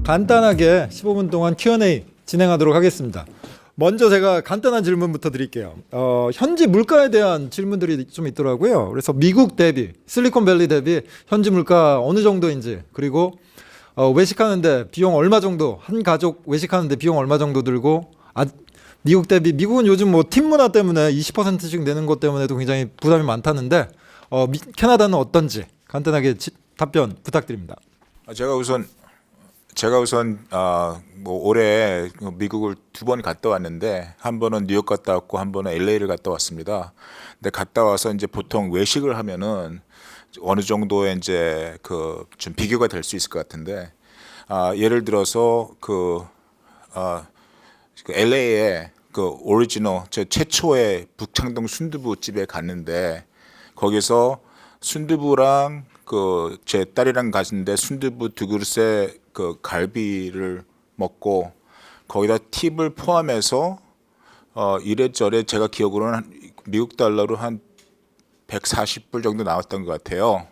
간단하게 15분 동안 Q&A 진행하도록 하겠습니다. 먼저 제가 간단한 질문부터 드릴게요. 현지 물가에 대한 질문들이 좀 있더라고요. 그래서 미국 대비, 실리콘밸리 대비 현지 물가 어느 정도인지, 그리고 외식하는데 비용 얼마 정도, 한 가족 외식하는데 비용 얼마 정도 들고, 미국 대비, 미국은 요즘 뭐 팀 문화 때문에 20%씩 내는 것 때문에도 굉장히 부담이 많다는데, 캐나다는 어떤지 간단하게 답변 부탁드립니다. 제가 우선 뭐 올해 미국을 2번 갔다 왔는데, 한 번은 뉴욕 갔다 왔고 한 번은 LA를 갔다 왔습니다. 근데 갔다 와서 이제 보통 외식을 하면은 어느 정도의 이제 좀 비교가 될 수 있을 것 같은데, 예를 들어서 LA에 오리지널 제 최초의 북창동 순두부 집에 갔는데, 거기서 순두부랑 제 딸이랑 갔는데 순두부 2그릇에 갈비를 먹고, 거기다 팁을 포함해서 이래저래 제가 기억으로는 미국 달러로 한 140불 정도 나왔던 것 같아요.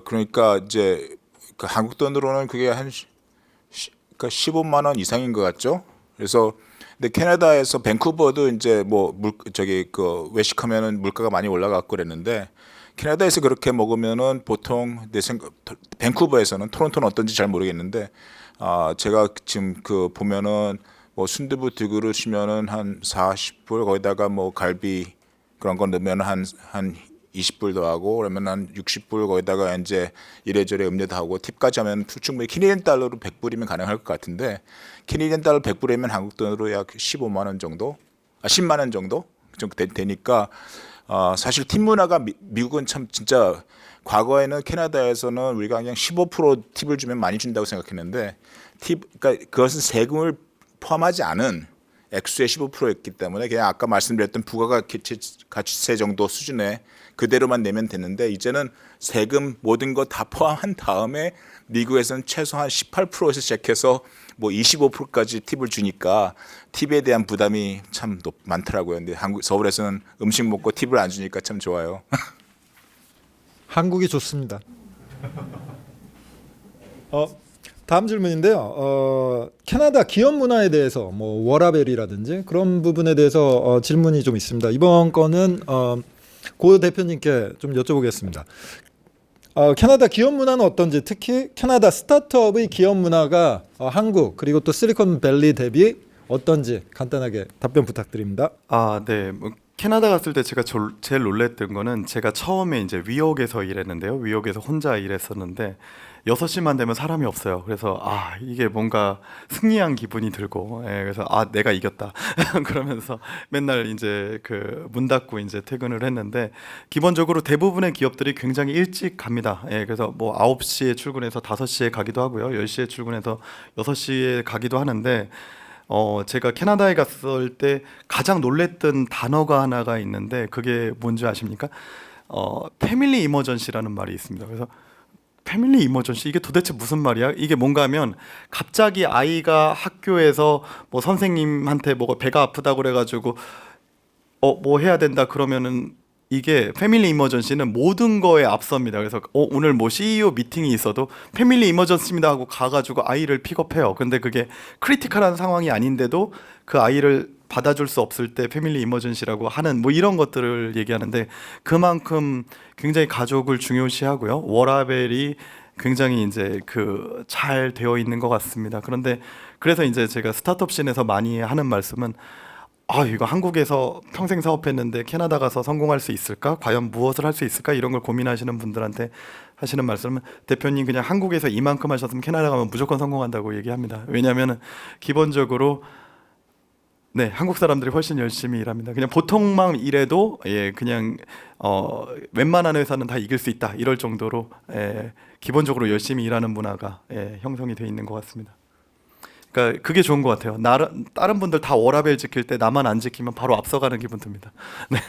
그러니까 이제 한국 돈으로는 그게 한 15만 원 이상인 것 같죠. 그래서 근데 캐나다에서 밴쿠버도 이제 외식하면은 물가가 많이 올라갔고 그랬는데, 캐나다에서 그렇게 먹으면은 보통 밴쿠버에서는, 토론토는 어떤지 잘 모르겠는데, 제가 지금 보면은 뭐 순두부 2그릇이면은 한 40불, 거기다가 뭐 갈비 그런 거 넣으면 한 20불 더 하고, 그러면 한 60불, 거기다가 이제 이래저래 음료도 하고 팁까지 하면 충분히 캐네디언 달러로 100불이면 가능할 것 같은데, 캐네디언 달러 100불이면 한국 돈으로 약 15만 원 정도, 10만 원 정도 되니까, 사실 팁 문화가 미국은 참 진짜, 과거에는 캐나다에서는 우리가 그냥 15% 팁을 주면 많이 준다고 생각했는데, 그러니까 그것은 세금을 포함하지 않은 액수의 15%였기 때문에 그냥 아까 말씀드렸던 부가가치세 정도 수준에 그대로만 내면 됐는데, 이제는 세금 모든 거 다 포함한 다음에 미국에서는 최소한 18%에서 시작해서 뭐 25%까지 팁을 주니까 팁에 대한 부담이 참 많더라고요. 근데 서울에서는 음식 먹고 팁을 안 주니까 참 좋아요. 한국이 좋습니다. 다음 질문인데요. 캐나다 기업 문화에 대해서 뭐 워라밸이라든지 그런 부분에 대해서 질문이 좀 있습니다. 이번 거는 고 대표님께 좀 여쭤보겠습니다. 캐나다 기업 문화는 어떤지, 특히 캐나다 스타트업의 기업 문화가 한국 그리고 또 실리콘밸리 대비 어떤지 간단하게 답변 부탁드립니다. 네. 캐나다 갔을 때 제가 제일 놀랬던 거는, 제가 처음에 이제 위옥에서 일했는데요. 위옥에서 혼자 일했었는데 6시만 되면 사람이 없어요. 그래서 이게 뭔가 승리한 기분이 들고, 그래서 내가 이겼다 그러면서 맨날 이제 문 닫고 이제 퇴근을 했는데, 기본적으로 대부분의 기업들이 굉장히 일찍 갑니다. 그래서 뭐 9시에 출근해서 5시에 가기도 하고요. 10시에 출근해서 6시에 가기도 하는데, 제가 캐나다에 갔을 때 가장 놀랬던 단어가 하나가 있는데, 그게 뭔지 아십니까? 패밀리 이머전시라는 말이 있습니다. 그래서 패밀리 이머전시, 이게 도대체 무슨 말이야? 이게 뭔가 하면, 갑자기 아이가 학교에서 뭐 선생님한테 뭐가 배가 아프다고 그래가지고 뭐 해야 된다 그러면은, 이게 패밀리 이머전시는 모든 거에 앞섭니다. 그래서 오늘 뭐 CEO 미팅이 있어도 패밀리 이머전시입니다 하고 가가지고 아이를 픽업해요. 근데 그게 크리티컬한 상황이 아닌데도 그 아이를 받아줄 수 없을 때 패밀리 이머전시라고 하는, 뭐 이런 것들을 얘기하는데, 그만큼 굉장히 가족을 중요시하고요. 워라밸이 굉장히 이제 잘 되어 있는 것 같습니다. 그래서 이제 제가 스타트업 씬에서 많이 하는 말씀은, 이거 한국에서 평생 사업했는데 캐나다 가서 성공할 수 있을까? 과연 무엇을 할 수 있을까? 이런 걸 고민하시는 분들한테 하시는 말씀은, 대표님 그냥 한국에서 이만큼 하셨으면 캐나다 가면 무조건 성공한다고 얘기합니다. 왜냐하면 기본적으로 한국 사람들이 훨씬 열심히 일합니다. 그냥 보통만 일해도 그냥 웬만한 회사는 다 이길 수 있다, 이럴 정도로 기본적으로 열심히 일하는 문화가 형성이 돼 있는 것 같습니다. 그러니까 그게 좋은 것 같아요. 다른 분들 다 워라밸 지킬 때 나만 안 지키면 바로 앞서가는 기분 듭니다. 네.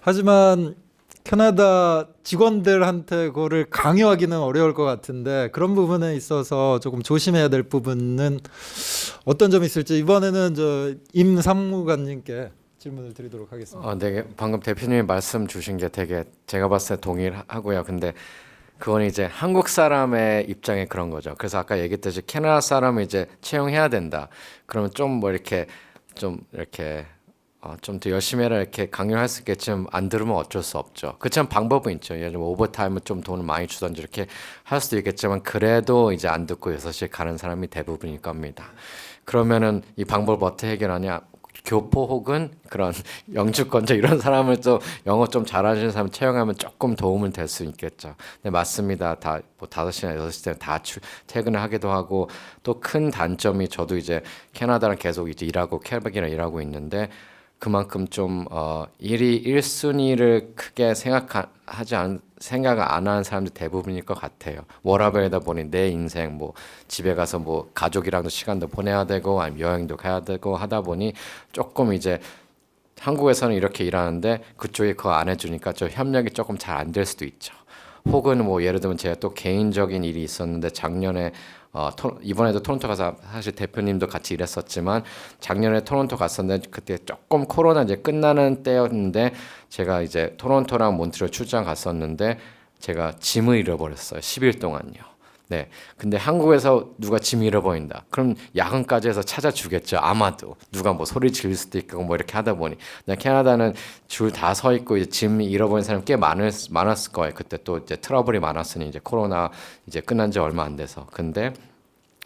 하지만 캐나다 직원들한테 그거를 강요하기는 어려울 것 같은데, 그런 부분에 있어서 조금 조심해야 될 부분은 어떤 점이 있을지 이번에는 임 사무관님께 질문을 드리도록 하겠습니다. 네, 방금 대표님이 말씀 주신 게 되게 제가 봤을 때 동일하고요. 근데 그건 이제 한국 사람의 입장에 그런 거죠. 그래서 아까 얘기했듯이 캐나다 사람을 이제 채용해야 된다. 그러면 좀 뭐 이렇게 좀 이렇게 좀 더 열심히 해라 이렇게 강요할 수 있겠지만 안 들으면 어쩔 수 없죠. 그렇지만 방법은 있죠. 예를 들면 오버타임을 좀 돈을 많이 주던지 이렇게 할 수도 있겠지만 그래도 이제 안 듣고 6시에 가는 사람이 대부분일 겁니다. 그러면은 이 방법을 어떻게 해결하냐? 교포 혹은 그런 영주권자 이런 사람을 좀 영어 좀 잘하시는 사람 채용하면 조금 도움은 될 수 있겠죠. 네, 맞습니다. 다 뭐 5시나 6시 때는 다 퇴근을 하기도 하고 또 큰 단점이 저도 이제 캐나다랑 계속 이제 일하고 퀘벡이랑 일하고 있는데 그만큼 좀 일이 1순위를 크게 생각 안 하는 사람들 대부분일 것 같아요. 워라밸이다 보니 내 인생 뭐 집에 가서 뭐 가족이랑도 시간도 보내야 되고 아니면 여행도 가야 되고 하다 보니 조금 이제 한국에서는 이렇게 일하는데 그쪽이 그거 안 해주니까 좀 협력이 조금 잘 안 될 수도 있죠. 혹은 뭐 예를 들면 제가 또 개인적인 일이 있었는데 작년에 이번에도 토론토 가서 사실 대표님도 같이 일했었지만 작년에 토론토 갔었는데 그때 조금 코로나 이제 끝나는 때였는데 제가 이제 토론토랑 몬트리올 출장 갔었는데 제가 짐을 잃어버렸어요. 10일 동안요. 네. 근데 한국에서 누가 짐 잃어버린다. 그럼 야근까지 해서 찾아주겠죠. 아마도. 누가 뭐 소리 지를 수도 있고 뭐 이렇게 하다 보니. 근데 캐나다는 줄 다 서 있고 이제 짐 잃어버린 사람이 꽤 많았을 거예요. 그때 또 이제 트러블이 많았으니 이제 코로나 이제 끝난 지 얼마 안 돼서. 근데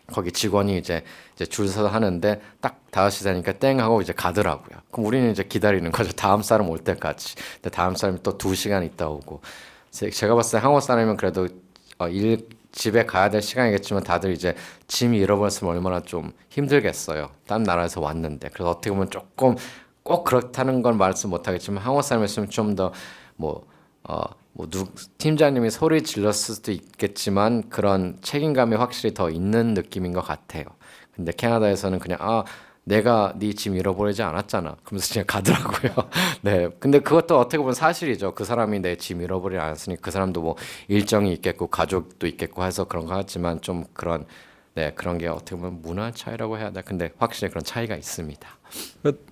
거기 직원이 이제 줄 서서 하는데 딱 5시 되니까 땡 하고 이제 가더라고요. 그럼 우리는 이제 기다리는 거죠. 다음 사람 올 때까지. 근데 다음 사람이 또 2시간 있다 오고. 제가 봤을 때 한국 사람이면 그래도 집에 가야 될 시간이겠지만 다들 이제 짐 잃어버렸으면 얼마나 좀 힘들겠어요. 다른 나라에서 왔는데. 그래서 어떻게 보면 조금 꼭 그렇다는 건 말씀 못 하겠지만 한국 사람이었으면 좀 더 팀장님이 소리 질렀을 수도 있겠지만 그런 책임감이 확실히 더 있는 느낌인 것 같아요. 근데 캐나다에서는 그냥 내가 네 짐 잃어버리지 않았잖아. 그러면서 그냥 가더라고요. 네. 근데 그것도 어떻게 보면 사실이죠. 그 사람이 내 짐 잃어버리지 않았으니 그 사람도 뭐 일정이 있겠고 가족도 있겠고 해서 그런 거 같지만 좀 그런 게 어떻게 보면 문화 차이라고 해야 돼. 근데 확실히 그런 차이가 있습니다.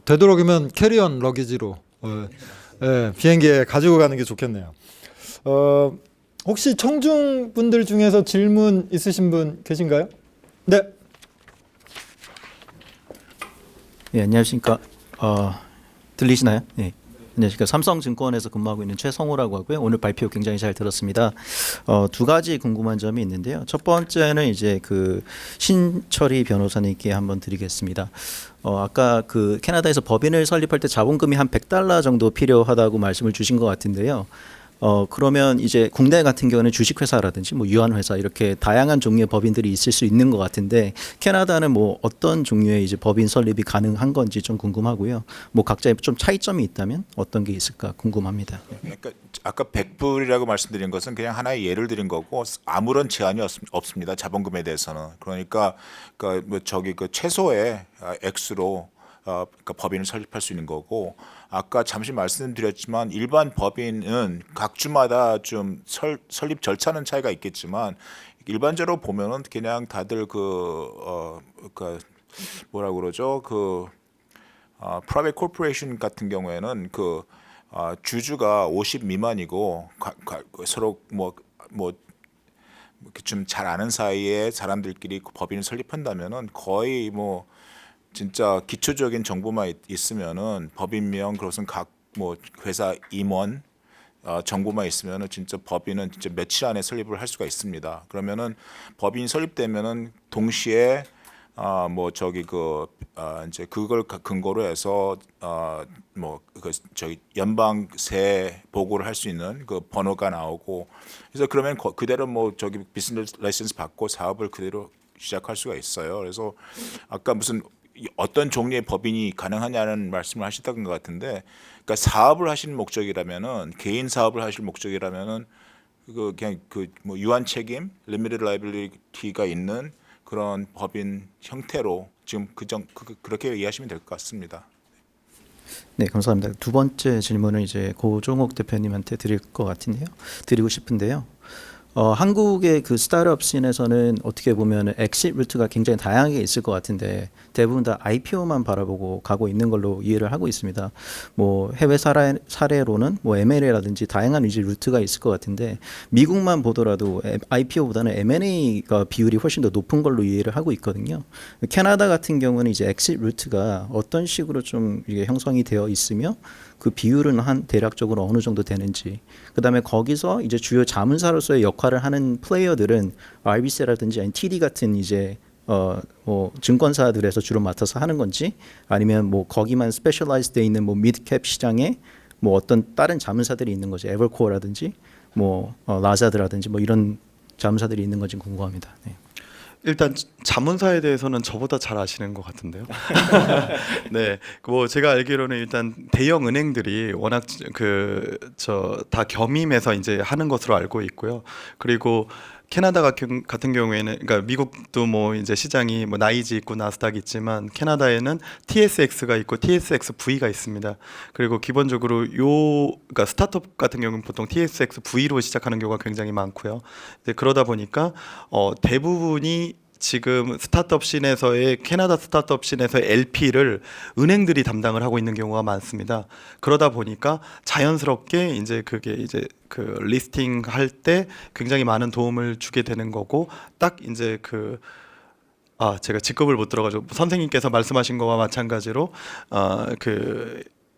되도록이면 캐리언 러기지로 비행기에 가지고 가는 게 좋겠네요. 혹시 청중 분들 중에서 질문 있으신 분 계신가요? 네. 네, 안녕하십니까. 들리시나요? 네. 안녕하십니까. 삼성증권에서 근무하고 있는 최성호라고 하고요. 오늘 발표 굉장히 잘 들었습니다. 2가지 궁금한 점이 있는데요. 첫 번째는 이제 그 신철희 변호사님께 한번 드리겠습니다. 아까 그 캐나다에서 법인을 설립할 때 자본금이 한 $100 정도 필요하다고 말씀을 주신 것 같은데요. 그러면 이제 국내 같은 경우는 주식회사라든지 뭐 유한회사 이렇게 다양한 종류의 법인들이 있을 수 있는 것 같은데 캐나다는 뭐 어떤 종류의 이제 법인 설립이 가능한 건지 좀 궁금하고요. 뭐 각자의 좀 차이점이 있다면 어떤 게 있을까 궁금합니다. 그러니까 아까 100불이라고 말씀드린 것은 그냥 하나의 예를 드린 거고 아무런 제한이 없습니다. 자본금에 대해서는. 그러니까 뭐 저기 그 최소의 액수로 그러니까 법인을 설립할 수 있는 거고 아까 잠시 말씀드렸지만 일반 법인은 각 주마다 좀 설립 절차는 차이가 있겠지만 일반적으로 보면은 그냥 다들 그러니까 뭐라 그러죠 private corporation 같은 경우에는 주주가 50 미만이고 서로 뭐 좀 잘 아는 사이에 사람들끼리 법인을 설립한다면은 거의 뭐 진짜 기초적인 정보만 있으면은 법인명 그것은 각 뭐 회사 임원 정보만 있으면은 진짜 법인은 진짜 며칠 안에 설립을 할 수가 있습니다. 그러면은 법인이 설립되면은 동시에 이제 그걸 근거로 해서 연방세 보고를 할 수 있는 그 번호가 나오고 그래서 그러면 그대로 비즈니스 라이센스 받고 사업을 그대로 시작할 수가 있어요. 그래서 아까 무슨 어떤 종류의 법인이 가능하냐는 말씀을 하셨던 것 같은데, 그러니까 사업을 하시는 목적이라면은 개인 사업을 하실 목적이라면은 그냥 뭐 유한 책임, 리미티드 라이빌리티가 있는 그런 법인 형태로 지금 그렇게 이해하시면 될 것 같습니다. 네, 감사합니다. 두 번째 질문은 이제 고종옥 대표님한테 드리고 싶은데요. 한국의 그 스타트업 씬에서는 어떻게 보면 엑시트 루트가 굉장히 다양하게 있을 것 같은데 대부분 다 IPO만 바라보고 가고 있는 걸로 이해를 하고 있습니다. 뭐 해외 사례로는 뭐 M&A라든지 다양한 이제 루트가 있을 것 같은데 미국만 보더라도 IPO보다는 M&A가 비율이 훨씬 더 높은 걸로 이해를 하고 있거든요. 캐나다 같은 경우는 이제 엑시트 루트가 어떤 식으로 좀 이게 형성이 되어 있으며 그 비율은 한 대략적으로 어느 정도 되는지, 그다음에 거기서 이제 주요 자문사로서의 역할을 하는 플레이어들은 RBC라든지 아니 TD 같은 이제 뭐 증권사들에서 주로 맡아서 하는 건지, 아니면 뭐 거기만 스페셜라이즈 돼 있는 뭐 미드캡 시장에 뭐 어떤 다른 자문사들이 있는 거지, 에버코어라든지 뭐 라자드라든지 뭐 이런 자문사들이 있는 건지 궁금합니다. 네. 일단 자문사에 대해서는 저보다 잘 아시는 것 같은데요. 네, 뭐 제가 알기로는 일단 대형 은행들이 워낙 다 겸임해서 이제 하는 것으로 알고 있고요. 그리고 캐나다 같은 경우에는, 그러니까 미국도 뭐 이제 시장이 뭐 나이지 있고 나스닥 있지만 캐나다에는 TSX가 있고 TSXV가 있습니다. 그리고 기본적으로 그러니까 스타트업 같은 경우는 보통 TSXV로 시작하는 경우가 굉장히 많고요. 이제 그러다 보니까 대부분이 지금 스타트업 씬에서의 캐나다 스타트업 씬에서의 LP를 은행들이 담당을 하고 있는 경우가 많습니다. 그러다 보니까 자연스럽게 이제 그게 이제 그 리스팅 할 때 굉장히 많은 도움을 주게 되는 거고, 딱 이제 제가 직급을 못 들어가지고 선생님께서 말씀하신 거와 마찬가지로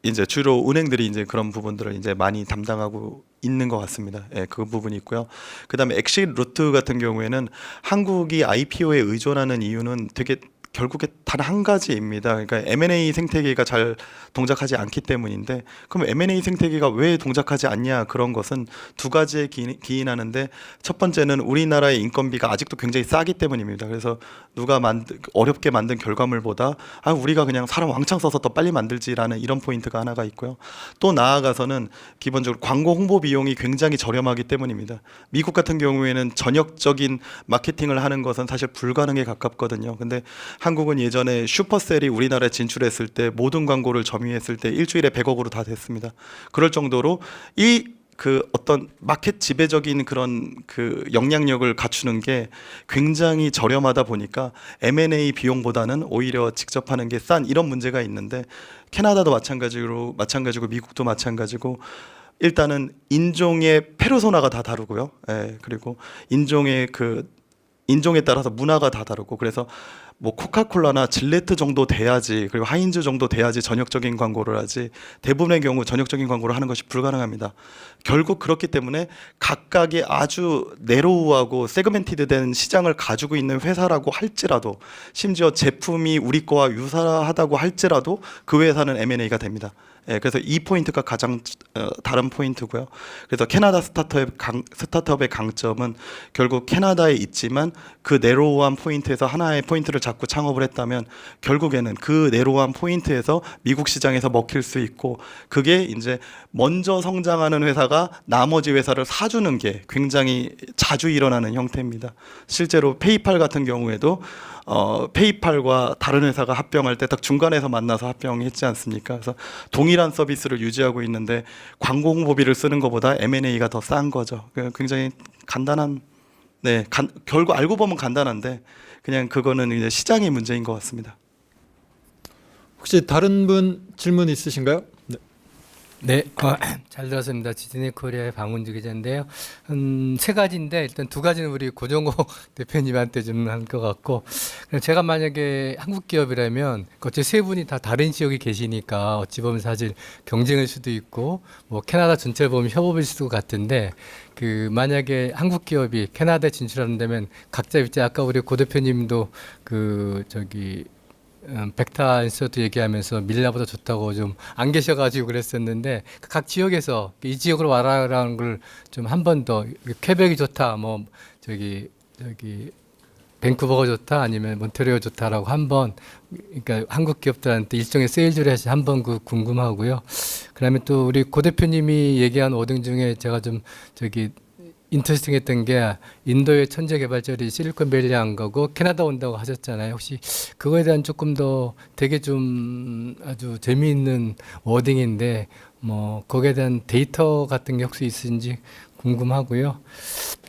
이제 주로 은행들이 이제 그런 부분들을 이제 많이 담당하고 있는 것 같습니다. 예, 그 부분이 있고요. 그다음에 엑시트 루트 같은 경우에는 한국이 IPO에 의존하는 이유는 되게 결국에 단 한 가지입니다. 그러니까 M&A 생태계가 잘 동작하지 않기 때문인데, 그럼 M&A 생태계가 왜 동작하지 않냐, 그런 것은 두 가지에 기인하는데, 첫 번째는 우리나라의 인건비가 아직도 굉장히 싸기 때문입니다. 그래서 누가 어렵게 만든 결과물보다 우리가 그냥 사람 왕창 써서 더 빨리 만들지라는 이런 포인트가 하나가 있고요. 또 나아가서는 기본적으로 광고 홍보 비용이 굉장히 저렴하기 때문입니다. 미국 같은 경우에는 전역적인 마케팅을 하는 것은 사실 불가능에 가깝거든요. 근데 한국은 예전에 슈퍼셀이 우리나라에 진출했을 때 모든 광고를 점유했을 때 일주일에 100억으로 다 됐습니다. 그럴 정도로 어떤 마켓 지배적인 그런 영향력을 갖추는 게 굉장히 저렴하다 보니까 M&A 비용보다는 오히려 직접 하는 게 싼, 이런 문제가 있는데, 캐나다도 마찬가지고 미국도 마찬가지고, 일단은 인종의 페르소나가 다 다르고요. 예, 그리고 인종에 따라서 문화가 다 다르고, 그래서 뭐 코카콜라나 질레트 정도 돼야지, 그리고 하인즈 정도 돼야지 전역적인 광고를 하지, 대부분의 경우 전역적인 광고를 하는 것이 불가능합니다. 결국 그렇기 때문에 각각의 아주 내로우하고 세그멘티드된 시장을 가지고 있는 회사라고 할지라도, 심지어 제품이 우리 거와 유사하다고 할지라도 그 회사는 M&A가 됩니다. 예, 그래서 이 포인트가 가장 다른 포인트고요. 그래서 캐나다 스타트업의 강점은 결국 캐나다에 있지만 그 내로우한 포인트에서 하나의 포인트를 잡고 창업을 했다면 결국에는 그 내로우한 포인트에서 미국 시장에서 먹힐 수 있고, 그게 이제 먼저 성장하는 회사가 나머지 회사를 사주는 게 굉장히 자주 일어나는 형태입니다. 실제로 페이팔 같은 경우에도 페이팔과 다른 회사가 합병할 때 딱 중간에서 만나서 합병했지 않습니까? 그래서 동일한 서비스를 유지하고 있는데 광고 홍보비를 쓰는 것보다 M&A가 더 싼 거죠. 굉장히 간단한, 결국 알고 보면 간단한데 그냥 그거는 이제 시장의 문제인 것 같습니다. 혹시 다른 분 질문 있으신가요? 네. 네, 잘 들었습니다. 지드니 코리아의 방훈주 기자인데요. 세 가지인데 일단 두 가지는 우리 고정호 대표님한테 좀 한 것 같고, 제가 만약에 한국 기업이라면 어째 세 분이 다 다른 지역에 계시니까 어찌 보면 사실 경쟁일 수도 있고, 뭐 캐나다 전체를 보면 협업일 수도 같은데, 만약에 한국 기업이 캐나다에 진출한다면 각자 입장, 아까 우리 고 대표님도 벡터 인서트 얘기하면서 밀라보다 좋다고 좀 안 계셔가지고 그랬었는데, 각 지역에서 이 지역으로 와라라는 걸 좀 한 번 더, 퀘벡이 좋다, 뭐 밴쿠버가 좋다, 아니면 몬트리올 좋다라고 한번, 그러니까 한국 기업들한테 일종의 세일즈를 해서 한번 궁금하고요. 그다음에 또 우리 고 대표님이 얘기한 워딩 중에 제가 좀 인터스팅했던 게, 인도의 천재 개발자들이 실리콘밸리 한 거고 캐나다 온다고 하셨잖아요. 혹시 그거에 대한 조금 더 되게 좀 아주 재미있는 워딩인데, 뭐 거기에 대한 데이터 같은 게 혹시 있으신지 궁금하고요.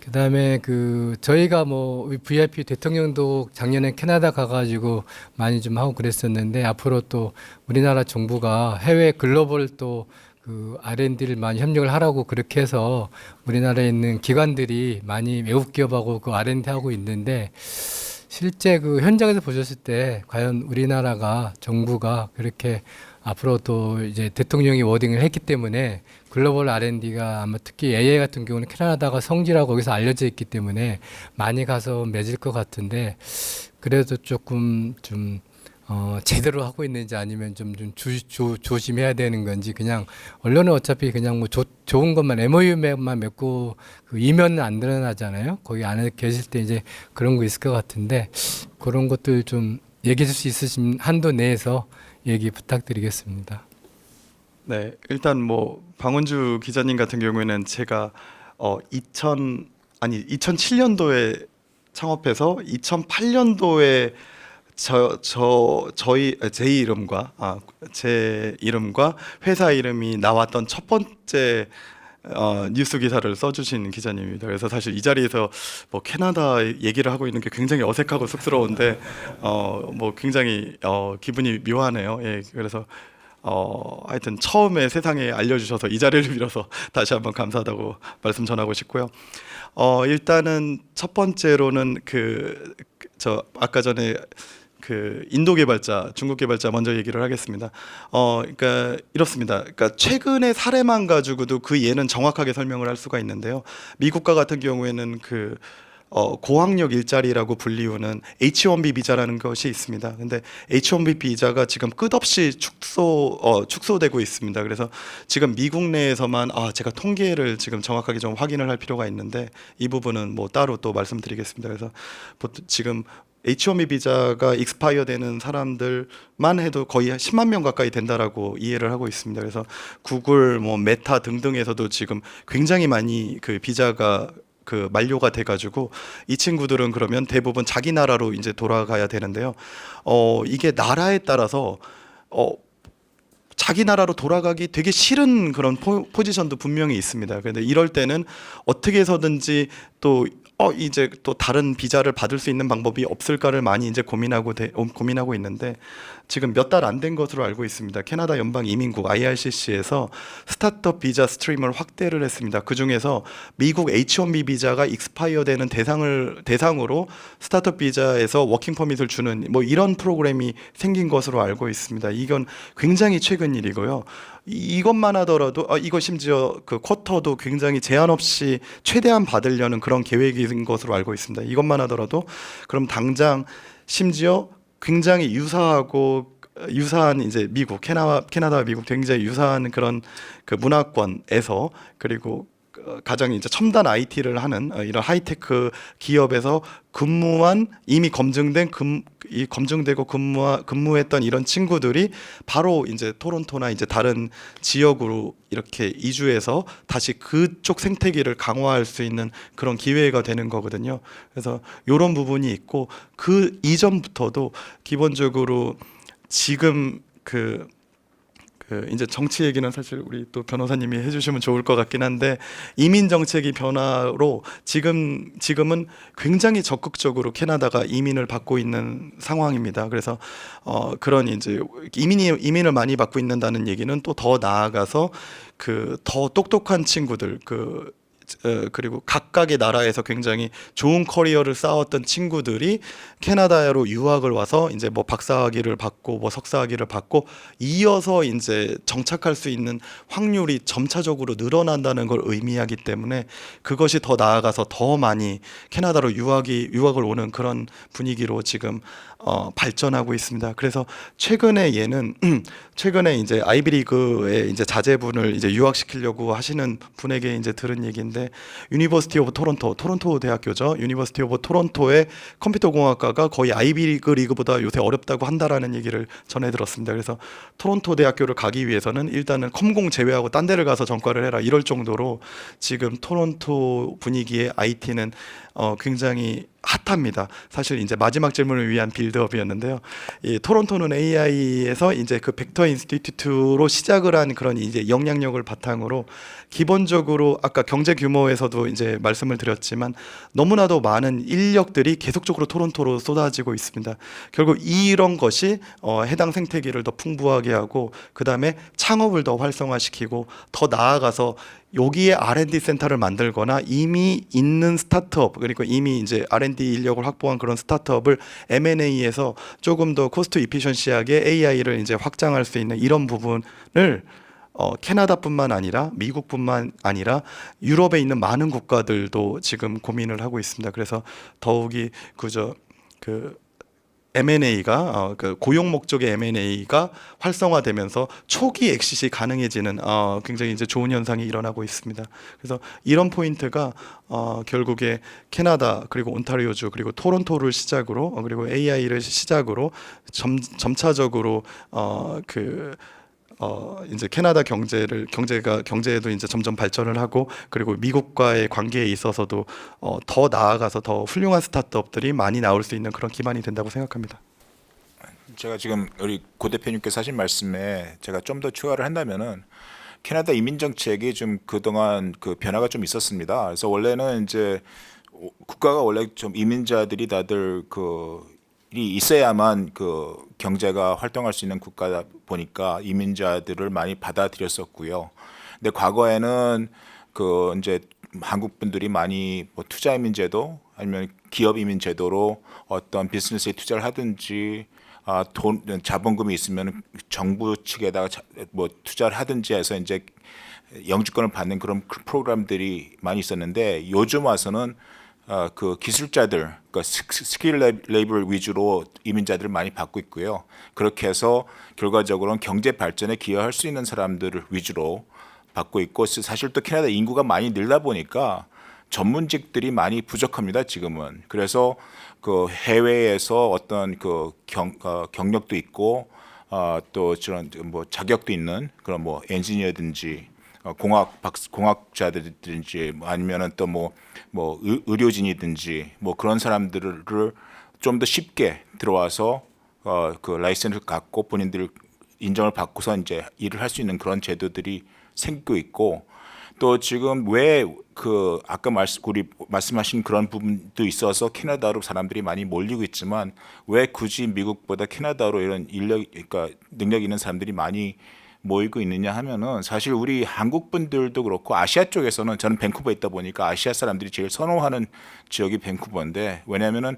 그다음에 그 저희가 뭐 VIP 대통령도 작년에 캐나다 가가지고 많이 좀 하고 그랬었는데 앞으로 또 우리나라 정부가 해외 글로벌 또 그 R&D를 많이 협력을 하라고 그렇게 해서 우리나라에 있는 기관들이 많이 외국 기업하고 그 R&D 하고 있는데 실제 그 현장에서 보셨을 때 과연 우리나라가 정부가 그렇게 앞으로 또 이제 대통령이 워딩을 했기 때문에 글로벌 R&D가 아마 특히 AI 같은 경우는 캐나다가 성지라고 거기서 알려져 있기 때문에 많이 가서 맺을 것 같은데 그래도 조금 좀 제대로 하고 있는지 아니면 좀 조심해야 되는 건지 그냥 언론은 어차피 그냥 뭐 좋은 것만 MOU만 맺고 그 이면은 안 드러나잖아요. 거기 안에 계실 때 이제 그런 거 있을 것 같은데 그런 것들 좀 얘기해 줄 수 있으신 한도 내에서 얘기 부탁드리겠습니다. 네, 일단 뭐 방은주 기자님 같은 경우에는 제가 2007년도에 창업해서 2008년도에 제 이름과 회사 이름이 나왔던 첫 번째 뉴스 기사를 써주신 기자님입니다. 그래서 사실 이 자리에서 뭐 캐나다 얘기를 하고 있는 게 굉장히 어색하고 쑥스러운데 뭐 굉장히 기분이 묘하네요. 예, 그래서 하여튼 처음에 세상에 알려주셔서 이 자리를 빌어서 다시 한번 감사하다고 말씀 전하고 싶고요. 일단은 첫 번째로는 저 아까 전에 그 인도 개발자, 중국 개발자 먼저 얘기를 하겠습니다. 그러니까 이렇습니다. 그러니까 최근의 사례만 가지고도 그 예는 정확하게 설명을 할 수가 있는데요. 미국과 같은 경우에는 그 고학력 일자리라고 불리우는 H-1B 비자라는 것이 있습니다. 근데 H-1B 비자가 지금 끝없이 축소되고 있습니다. 그래서 지금 미국 내에서만 제가 통계를 지금 정확하게 좀 확인을 할 필요가 있는데 이 부분은 뭐 따로 또 말씀드리겠습니다. 그래서 지금 H-1B 비자가 익스파이어 되는 사람들만 해도 거의 10만 명 가까이 된다라고 이해를 하고 있습니다. 그래서 구글, 뭐 메타 등등에서도 지금 굉장히 많이 그 비자가 그 만료가 돼가지고 이 친구들은 그러면 대부분 자기 나라로 이제 돌아가야 되는데요. 이게 나라에 따라서 자기 나라로 돌아가기 되게 싫은 그런 포지션도 분명히 있습니다. 그런데 이럴 때는 어떻게 해서든지 또 이제 또 다른 비자를 받을 수 있는 방법이 없을까를 많이 이제 고민하고 있는데 지금 몇 달 안 된 것으로 알고 있습니다. 캐나다 연방 이민국 IRCC에서 스타트업 비자 스트림을 확대를 했습니다. 그 중에서 미국 H-1B 비자가 익스파이어 되는 대상으로 스타트업 비자에서 워킹 퍼밋을 주는 뭐 이런 프로그램이 생긴 것으로 알고 있습니다. 이건 굉장히 최근 일이고요. 이것만 하더라도 이거 심지어 그 쿼터도 굉장히 제한 없이 최대한 받으려는 그런 계획인 것으로 알고 있습니다. 이것만 하더라도 그럼 당장 심지어 굉장히 유사한 이제 미국 캐나다와 미국 굉장히 유사한 그런 그 문화권에서 그리고 가장 이제 첨단 IT를 하는 이런 하이테크 기업에서 근무한 이미 검증되고 근무했던 이런 친구들이 바로 이제 토론토나 이제 다른 지역으로 이렇게 이주해서 다시 그쪽 생태계를 강화할 수 있는 그런 기회가 되는 거거든요. 그래서 이런 부분이 있고 그 이전부터도 기본적으로 지금 이제 정치 얘기는 사실 우리 또 변호사님이 해주시면 좋을 것 같긴 한데 이민 정책이 변화로 지금은 굉장히 적극적으로 캐나다가 이민을 받고 있는 상황입니다. 그래서 그런 이제 이민을 많이 받고 있는다는 얘기는 또 더 나아가서 그 더 똑똑한 친구들 그리고 각각의 나라에서 굉장히 좋은 커리어를 쌓았던 친구들이 캐나다로 유학을 와서 이제 뭐 박사학위를 받고 뭐 석사학위를 받고 이어서 이제 정착할 수 있는 확률이 점차적으로 늘어난다는 걸 의미하기 때문에 그것이 더 나아가서 더 많이 캐나다로 유학을 오는 그런 분위기로 지금 발전하고 있습니다. 그래서 최근에 이제 아이비리그에 이제 자제분을 이제 유학시키려고 하시는 분에게 이제 들은 얘기인데 유니버시티 오브 토론토 대학교죠. 유니버시티 오브 토론토의 컴퓨터 공학과가 거의 아이비리그보다 요새 어렵다고 한다라는 얘기를 전해 들었습니다. 그래서 토론토 대학교를 가기 위해서는 일단은 컴공 제외하고 딴 데를 가서 전과를 해라 이럴 정도로 지금 토론토 분위기의 IT는 굉장히 핫합니다. 사실 이제 마지막 질문을 위한 빌드업이었는데요. 이 토론토는 AI에서 이제 그 벡터 인스티튜트로 시작을 한 그런 이제 영향력을 바탕으로 기본적으로 아까 경제 규모에서도 이제 말씀을 드렸지만 너무나도 많은 인력들이 계속적으로 토론토로 쏟아지고 있습니다. 결국 이런 것이 해당 생태계를 더 풍부하게 하고 그 다음에 창업을 더 활성화시키고 더 나아가서 여기에 R&D 센터를 만들거나 이미 있는 스타트업 그리고 이미 이제 R&D 인력을 확보한 그런 스타트업을 M&A에서 조금 더 코스트 이피션시하게 AI를 이제 확장할 수 있는 이런 부분을 캐나다뿐만 아니라 미국뿐만 아니라 유럽에 있는 많은 국가들도 지금 고민을 하고 있습니다. 그래서 더욱이 그 M&A가 그 고용 목적의 M&A가 활성화되면서 초기 엑시시 가능해지는 굉장히 이제 좋은 현상이 일어나고 있습니다. 그래서 이런 포인트가 결국에 캐나다 그리고 온타리오주 그리고 토론토를 시작으로 그리고 AI를 시작으로 점차적으로 이제 캐나다 경제에도 이제 점점 발전을 하고 그리고 미국과의 관계에 있어서도 더 나아가서 더 훌륭한 스타트업들이 많이 나올 수 있는 그런 기반이 된다고 생각합니다. 제가 지금 우리 고 대표님께서 하신 말씀에 제가 좀 더 추가를 한다면은 캐나다 이민 정책이 좀 그동안 그 변화가 좀 있었습니다. 그래서 원래는 이제 국가가 원래 좀 이민자들이 다들 이 있어야만 그 경제가 활동할 수 있는 국가다 보니까 이민자들을 많이 받아들였었고요. 근데 과거에는 그 이제 한국 분들이 많이 뭐 투자 이민 제도 아니면 기업 이민 제도로 어떤 비즈니스에 투자를 하든지 자본금이 있으면 정부 측에다가 뭐 투자를 하든지 해서 이제 영주권을 받는 그런 프로그램들이 많이 있었는데 요즘 와서는 그 기술자들, 그러니까 스킬 레이블 위주로 이민자들을 많이 받고 있고요. 그렇게 해서 결과적으로는 경제 발전에 기여할 수 있는 사람들을 위주로 받고 있고 사실 또 캐나다 인구가 많이 늘다 보니까 전문직들이 많이 부족합니다. 지금은. 그래서 그 해외에서 어떤 그 경력도 있고 또 저런 뭐 자격도 있는 그런 뭐 엔지니어든지 공학자들이든지 아니면은 또 뭐 의료진이든지 뭐 그런 사람들을 좀 더 쉽게 들어와서 그 라이센스를 갖고 본인들 인정을 받고서 이제 일을 할 수 있는 그런 제도들이 생기고 있고 또 지금 왜 그 아까 우리 말씀하신 그런 부분도 있어서 캐나다로 사람들이 많이 몰리고 있지만 왜 굳이 미국보다 캐나다로 이런 그러니까 능력 있는 사람들이 많이 모이고 있느냐 하면은 사실 우리 한국 분들도 그렇고 아시아 쪽에서는 저는 밴쿠버에 있다 보니까 아시아 사람들이 제일 선호하는 지역이 밴쿠버인데 왜냐하면은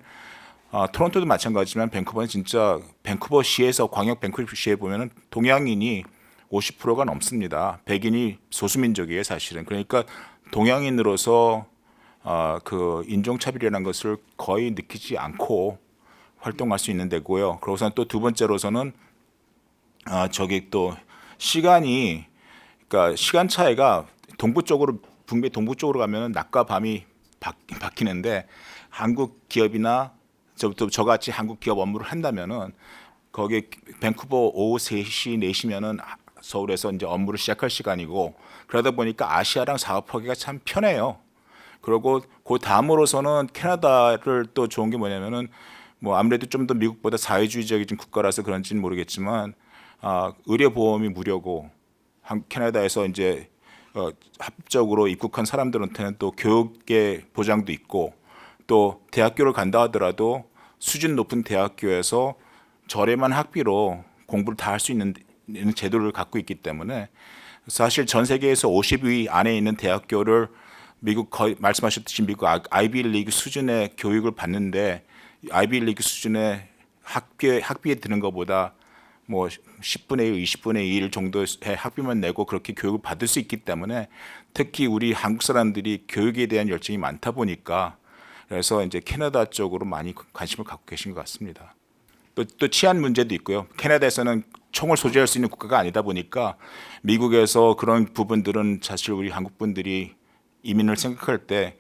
토론토도 마찬가지지만 밴쿠버는 진짜 밴쿠버시에서 광역 밴쿠버시에 보면은 동양인이 50%가 넘습니다. 백인이 소수민족이에요, 사실은. 그러니까 동양인으로서 그 인종차별이라는 것을 거의 느끼지 않고 활동할 수 있는 데고요. 그러고선 또 두 번째로서는 저기 또 그러니까 시간 차이가 북미 동부 쪽으로 가면은 낮과 밤이 바뀌는데 한국 기업이나 저같이 한국 기업 업무를 한다면은 거기 밴쿠버 오후 3시 4시면은 서울에서 이제 업무를 시작할 시간이고 그러다 보니까 아시아랑 사업하기가 참 편해요. 그리고 그 다음으로서는 캐나다를 또 좋은 게 뭐냐면은 뭐 아무래도 좀 더 미국보다 사회주의적인 국가라서 그런지는 모르겠지만 의료보험이 무료고 캐나다에서 이제 합법적으로 입국한 사람들한테는 또 교육의 보장도 있고 또 대학교를 간다 하더라도 수준 높은 대학교에서 저렴한 학비로 공부를 다 할 수 있는 제도를 갖고 있기 때문에 사실 전 세계에서 50위 안에 있는 대학교를 미국 거의 말씀하셨듯이 미국 아이비리그 수준의 교육을 받는데 아이비리그 수준의 학비에 드는 것보다 뭐 10분의 1, 20분의 1 정도의 학비만 내고 그렇게 교육을 받을 수 있기 때문에 특히 우리 한국 사람들이 교육에 대한 열정이 많다 보니까 그래서 이제 캐나다 쪽으로 많이 관심을 갖고 계신 것 같습니다. 또 치안 문제도 있고요. 캐나다에서는 총을 소지할 수 있는 국가가 아니다 보니까 미국에서 그런 부분들은 사실 우리 한국 분들이 이민을 생각할 때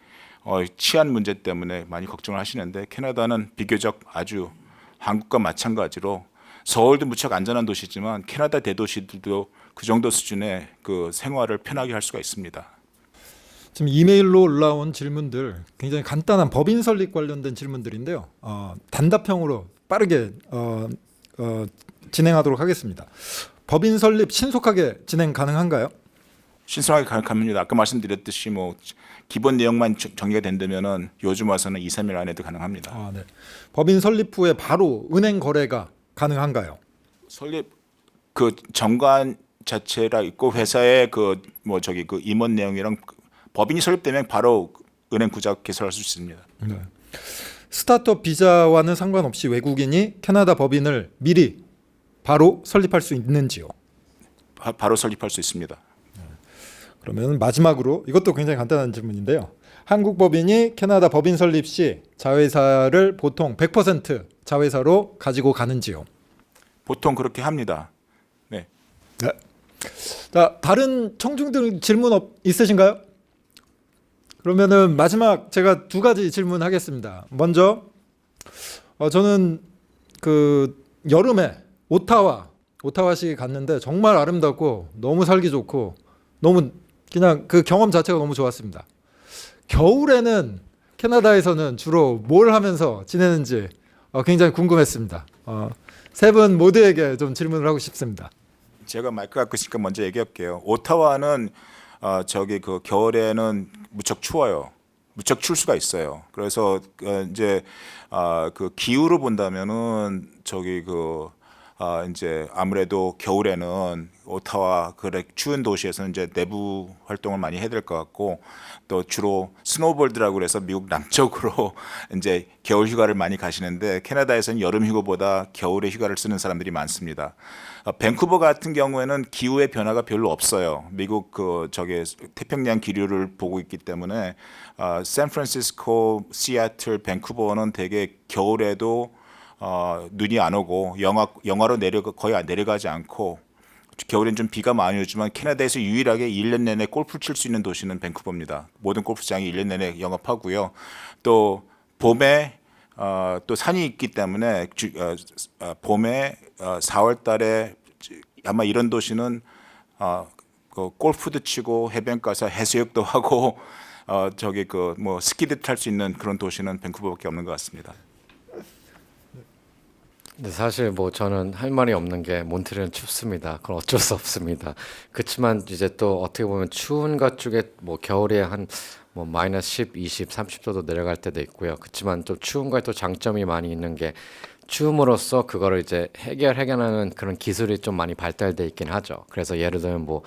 치안 문제 때문에 많이 걱정을 하시는데 캐나다는 비교적 아주 한국과 마찬가지로 서울도 무척 안전한 도시지만 캐나다 대도시들도 그 정도 수준의 그 생활을 편하게 할 수가 있습니다. 지금 이메일로 올라온 질문들 굉장히 간단한 법인 설립 관련된 질문들인데요. 단답형으로 빠르게 진행하도록 하겠습니다. 법인 설립 신속하게 진행 가능한가요? 신속하게 가능합니다. 아까 말씀드렸듯이 뭐 기본 내용만 정리가 된다면은 요즘 와서는 2, 3일 안에도 가능합니다. 네. 법인 설립 후에 바로 은행 거래가 가능한가요? 설립 그 정관 자체라 있고 회사의 그 임원 내용이랑 법인이 설립되면 바로 은행 구자 개설할 수 있습니다. 네. 스타트업 비자와는 상관없이 외국인이 캐나다 법인을 미리 바로 설립할 수 있는지요? 바로 설립할 수 있습니다. 그러면 마지막으로 이것도 굉장히 간단한 질문인데요. 한국 법인이 캐나다 법인 설립 시 자회사를 보통 100% 자회사로 가지고 가는지요? 보통 그렇게 합니다. 네. 네. 자, 다른 청중들 질문 있으신가요? 그러면은 마지막 제가 두 가지 질문하겠습니다. 먼저 저는 그 여름에 오타와시 갔는데 정말 아름답고 너무 살기 좋고 너무 그냥 그 경험 자체가 너무 좋았습니다. 겨울에는 캐나다에서는 주로 뭘 하면서 지내는지 굉장히 궁금했습니다. 세 분 모두에게 좀 질문을 하고 싶습니다. 제가 마이크 갖고 있으니까 먼저 얘기할게요. 오타와는 그 겨울에는 무척 추워요. 무척 추울 수가 있어요. 그래서 이제 그 기후를 본다면은 이제 아무래도 겨울에는 오타와 그래 추운 도시에서는 이제 내부 활동을 많이 해야 될 것 같고 또 주로 스노우볼드라고 그래서 미국 남쪽으로 이제 겨울 휴가를 많이 가시는데 캐나다에서는 여름 휴가보다 겨울에 휴가를 쓰는 사람들이 많습니다. 밴쿠버 같은 경우에는 기후의 변화가 별로 없어요. 미국 태평양 기류를 보고 있기 때문에 샌프란시스코, 시애틀, 밴쿠버는 되게 겨울에도 눈이 안 오고 영하로 거의 내려가지 않고 겨울엔 좀 비가 많이 오지만 캐나다에서 유일하게 1년 내내 골프를 칠 수 있는 도시는 밴쿠버입니다. 모든 골프장이 1년 내내 영업하고요. 또 봄에 또 산이 있기 때문에 봄에 4월 달에 아마 이런 도시는 그 골프도 치고 해변가서 해수욕도 하고 스키도 탈 수 있는 그런 도시는 밴쿠버밖에 없는 것 같습니다. 근데 사실 뭐 저는 할 말이 없는 게 몬트리올은 춥습니다. 그건 어쩔 수 없습니다. 그렇지만 이제 또 어떻게 보면 추운 것 중에 뭐 겨울에 한 뭐 마이너스 10, 20, 30도도 내려갈 때도 있고요. 그렇지만 또 추운 거에 또 장점이 많이 있는 게 추움으로써 그거를 이제 해결하는 그런 기술이 좀 많이 발달돼 있긴 하죠. 그래서 예를 들면 뭐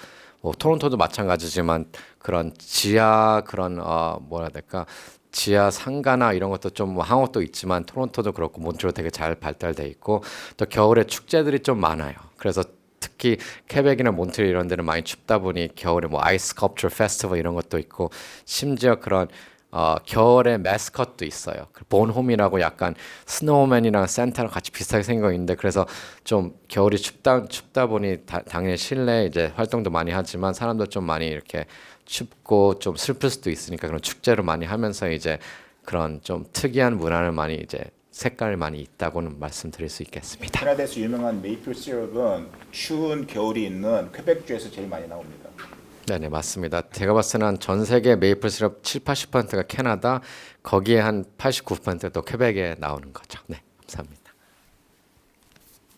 토론토도 마찬가지지만 그런 지하 그런 뭐라 해야 될까? 지하 상가나 이런 것도 좀 뭐 한국도 있지만 토론토도 그렇고 몬트리올 되게 잘 발달돼 있고 또 겨울에 축제들이 좀 많아요. 그래서 특히 케벡이나 몬트리올 이런 데는 많이 춥다 보니 겨울에 뭐 아이스 스컬프처 페스티벌 이런 것도 있고 심지어 그런 겨울에 매스컷도 있어요. 본홈이라고 약간 스노우맨이랑 산타랑 같이 비슷하게 생겨 있는데 그래서 좀 겨울이 춥다 보니 당연히 실내 이제 활동도 많이 하지만 사람도 좀 많이 이렇게 춥고 좀 슬플 수도 있으니까 그런 축제를 많이 하면서 이제 그런 좀 특이한 문화를 많이 이제 색깔이 많이 있다고는 말씀드릴 수 있겠습니다. 캐나다에서 유명한 메이플 시럽은 추운 겨울이 있는 퀘벡주에서 제일 많이 나옵니다. 네네 맞습니다. 제가 봤을 때는 전 세계 메이플 시럽 70-80%가 캐나다, 거기에 한 89%가 또 퀘벡에 나오는 거죠. 네, 감사합니다.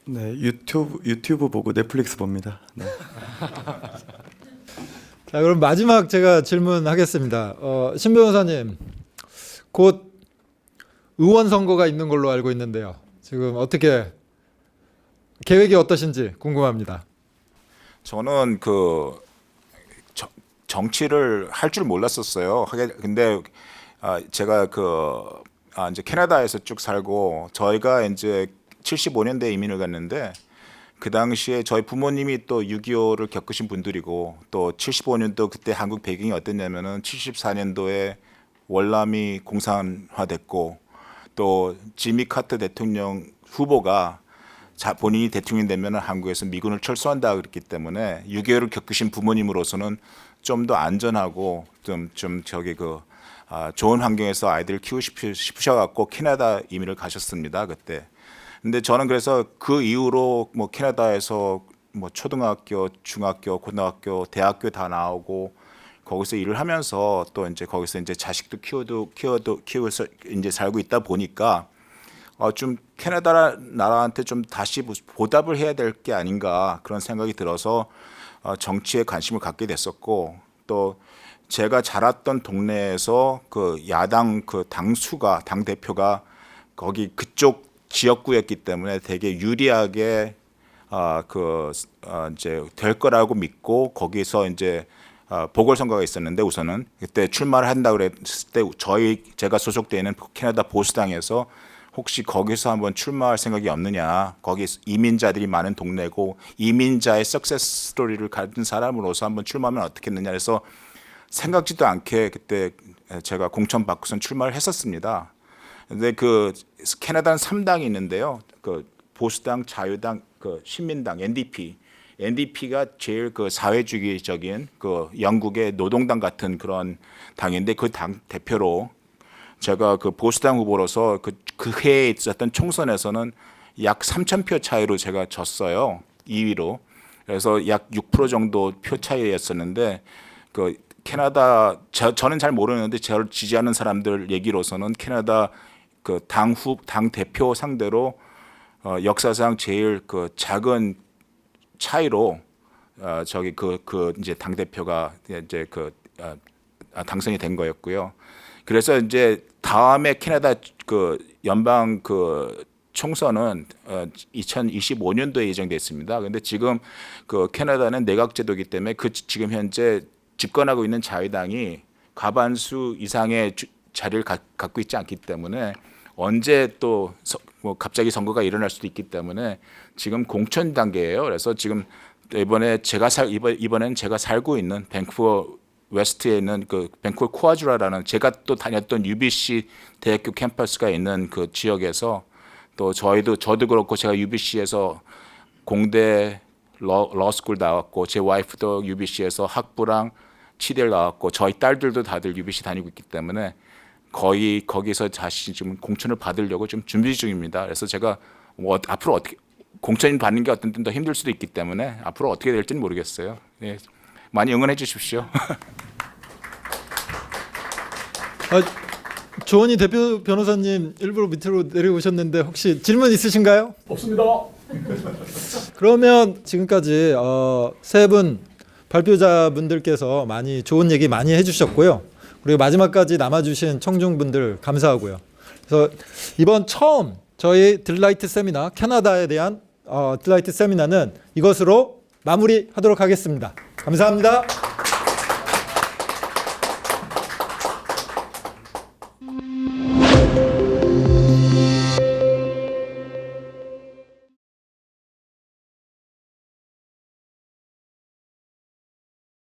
네, 유튜브 보고 넷플릭스 봅니다. 네. 자, 그럼 마지막 제가 질문하겠습니다. 신 변호사님, 곧 의원 선거가 있는 걸로 알고 있는데요. 지금 어떻게 계획이 어떠신지 궁금합니다. 저는 정치를 할 줄 몰랐었어요. 근데 제가 이제 캐나다에서 쭉 살고 저희가 이제 75년대에 이민을 갔는데 그 당시에 저희 부모님이 또 6.25를 겪으신 분들이고 또 75년도 그때 한국 배경이 어땠냐면은 74년도에 월남이 공산화됐고 또 지미 카터 대통령 후보가 본인이 대통령 되면 한국에서 미군을 철수한다 그랬기 때문에 6.25를 겪으신 부모님으로서는 좀 더 안전하고 좋은 환경에서 아이들을 키우고 싶으셔갖고 캐나다 이민을 가셨습니다 그때. 근데 저는 그래서 그 이후로 뭐 캐나다에서 뭐 초등학교, 중학교, 고등학교, 대학교 다 나오고 거기서 일을 하면서 또 이제 거기서 이제 자식도 키워서 이제 살고 있다 보니까 좀 캐나다 나라한테 좀 다시 보답을 해야 될 게 아닌가 그런 생각이 들어서 정치에 관심을 갖게 됐었고, 또 제가 자랐던 동네에서 그 야당 그 당 대표가 거기 그쪽 지역구였기 때문에 되게 유리하게 이제 될 거라고 믿고 거기서 이제 보궐선거가 있었는데 우선은 그때 출마를 한다고 그랬을 때 제가 소속되어 있는 캐나다 보수당에서 혹시 거기서 한번 출마할 생각이 없느냐, 거기 이민자들이 많은 동네고 이민자의 석세스 스토리를 가진 사람으로서 한번 출마하면 어떻겠느냐 해서 생각지도 않게 그때 제가 공천 받고선 출마를 했었습니다. 근데 그 캐나다는 3당이 있는데요. 그 보수당, 자유당, 그 신민당, NDP가 제일 그 사회주의적인 그 영국의 노동당 같은 그런 당인데 그 당 대표로 제가 그 보수당 후보로서 그 해에 있었던 총선에서는 약 3,000표 차이로 제가 졌어요. 2위로. 그래서 약 6% 정도 표 차이였었는데 그 캐나다 저는 잘 모르는데 저를 지지하는 사람들 얘기로서는 캐나다 그 당 대표 상대로 역사상 제일 그 작은 차이로 저기 이제 당 대표가 이제 당선이 된 거였고요. 그래서 이제 다음에 캐나다 그 연방 그 총선은 2025년도에 예정돼 있습니다. 그런데 지금 그 캐나다는 내각 제도이기 때문에 지금 현재 집권하고 있는 자유당이 과반수 이상의 자리를 갖고 있지 않기 때문에 언제 또 뭐 갑자기 선거가 일어날 수도 있기 때문에 지금 공천 단계예요. 그래서 지금 이번에는 제가 살고 있는 밴쿠버 웨스트에 있는 그 밴쿠버 코아주라라는 제가 또 다녔던 UBC 대학교 캠퍼스가 있는 그 지역에서 또 저도 그렇고 제가 UBC에서 공대 러스쿨 나왔고 제 와이프도 UBC에서 학부랑 치대를 나왔고 저희 딸들도 다들 UBC 다니고 있기 때문에 거의 거기서 다시 지금 공천을 받으려고 좀 준비 중입니다. 그래서 제가 앞으로 어떻게 공천 받는 게 어떤 때 더 힘들 수도 있기 때문에 앞으로 어떻게 될지는 모르겠어요. 예, 많이 응원해 주십시오. 조원희 대표 변호사님 일부러 밑으로 내려오셨는데 혹시 질문 있으신가요? 없습니다. 그러면 지금까지 세 분 발표자분들께서 많이 좋은 얘기 많이 해주셨고요. 그리고 마지막까지 남아주신 청중분들 감사하고요. 그래서 이번 처음 저희 딜라이트 세미나 캐나다에 대한 딜라이트 세미나는 이것으로 마무리하도록 하겠습니다. 감사합니다.